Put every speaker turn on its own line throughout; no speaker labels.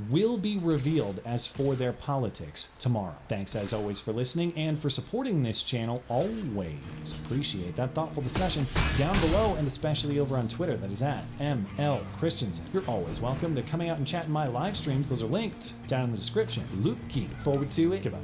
will be revealed as for their politics tomorrow. Thanks as always for listening and for supporting this channel. Always appreciate that thoughtful discussion down below, and especially over on Twitter. That is at ML Christensen. You're always welcome to coming out and chat in my live streams. Those are linked down in the description. Looking forward to it. Goodbye.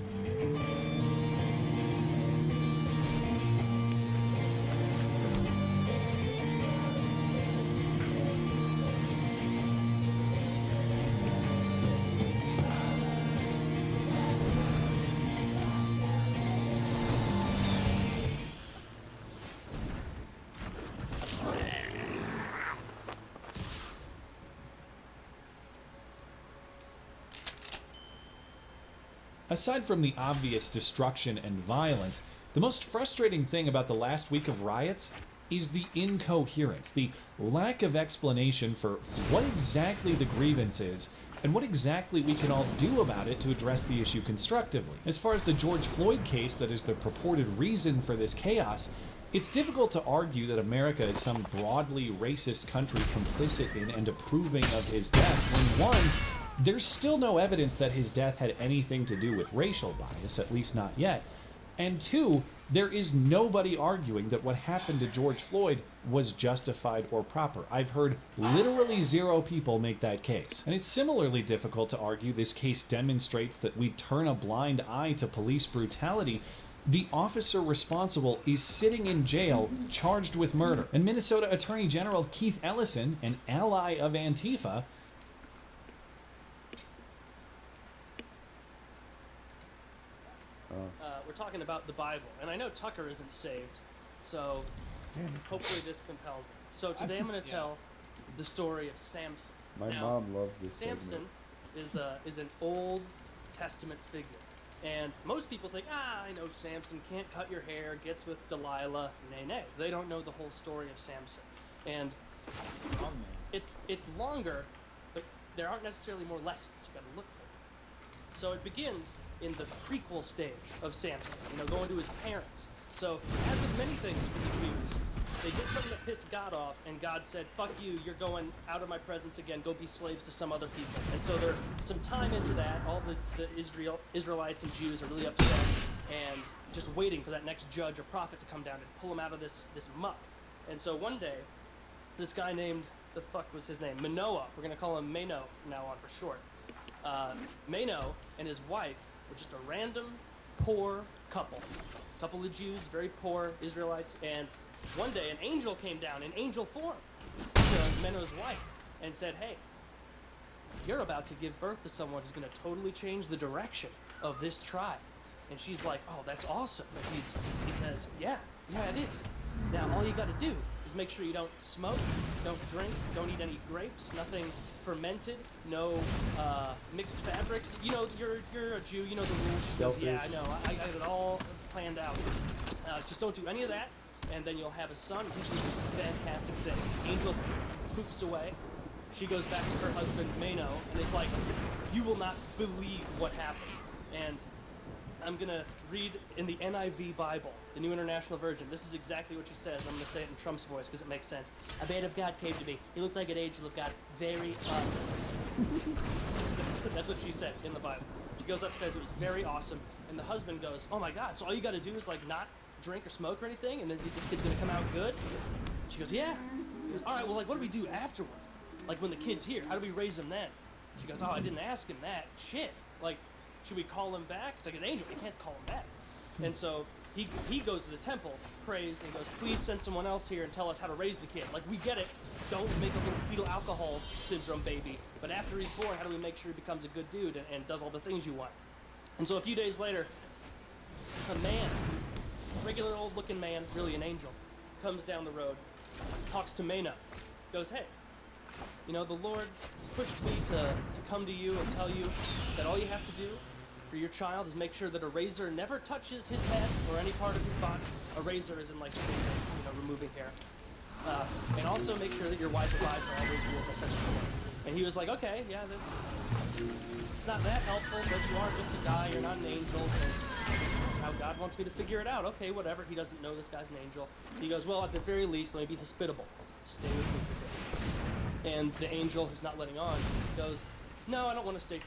Aside from the obvious destruction and violence, the most frustrating thing about the last week of riots is the incoherence, the lack of explanation for what exactly the grievance is and what exactly we can all do about it to address the issue constructively. As far as the George Floyd case that is the purported reason for this chaos, it's difficult to argue that America is some broadly racist country complicit in and approving of his death when, one, there's still no evidence that his death had anything to do with racial bias, at least not yet. And two, there is nobody arguing that what happened to George Floyd was justified or proper. I've heard literally 0 people make that case. And it's similarly difficult to argue this case demonstrates that we turn a blind eye to police brutality. The officer responsible is sitting in jail charged with murder. And Minnesota Attorney General Keith Ellison, an ally of Antifa,
we're talking about the Bible, and I know Tucker isn't saved, so hopefully this compels him. So today I'm going to tell the story of Samson.
My mom loves this
Samson is an Old Testament figure, and most people think, I know Samson can't cut your hair, gets with Delilah. Nay. They don't know the whole story of Samson, and it's longer, but there aren't necessarily more lessons. You got to look for them. So it begins in the prequel stage of Samson, going to his parents. So, as with many things for the Jews, they did something that pissed God off, and God said, fuck you, you're going out of my presence again, go be slaves to some other people. And so there's some time into that, all the Israelites and Jews are really upset, and just waiting for that next judge or prophet to come down and pull them out of this muck. And so one day, this guy named, the fuck was his name? Manoah, we're gonna call him Mano from now on for short. Mano and his wife were just a random, poor couple of Jews, very poor Israelites, and one day an angel came down in angel form to Mano's wife and said, hey, you're about to give birth to someone who's going to totally change the direction of this tribe. And she's like, oh, that's awesome. And he says, yeah, it is. Now, all you got to do is make sure you don't smoke, don't drink, don't eat any grapes, nothing fermented, no mixed fabrics. You're a Jew, you know the rules. She goes, yeah, I know, I got it all planned out. Just don't do any of that, and then you'll have a son. He's going to do a fantastic thing. Angel poops away. She goes back to her husband, Mano, and it's like, you will not believe what happened. And I'm going to read in the NIV Bible, the New International Version. This is exactly what she says. I'm going to say it in Trump's voice because it makes sense. A man of God came to me. He looked like an angel of God. Very awesome. That's what she said in the Bible. She goes upstairs. It was very awesome. And the husband goes, oh my God, so all you got to do is like not drink or smoke or anything, and then this kid's going to come out good? She goes, yeah. He goes, all right, well, like, what do we do afterward? Like when the kid's here, how do we raise him then? She goes, oh, I didn't ask him that. Shit. Like, should we call him back? It's like an angel. We can't call him back. And so he goes to the temple, prays, and he goes, please send someone else here and tell us how to raise the kid. Like, we get it. Don't make a little fetal alcohol syndrome baby. But after he's born, how do we make sure he becomes a good dude and does all the things you want? And so a few days later, a man, regular old-looking man, really an angel, comes down the road, talks to Mano, goes, hey, the Lord pushed me to come to you and tell you that all you have to do for your child is make sure that a razor never touches his head or any part of his body. A razor is in like, removing hair. And also make sure that your wife abides by all those rules I said before. And he was like, okay, yeah, it's not that helpful, but you are just a guy, you're not an angel, so how God wants me to figure it out. Okay, whatever, he doesn't know this guy's an angel. He goes, well, at the very least, let me be hospitable. Stay with me for a day. And the angel, who's not letting on, goes, No, I don't want to state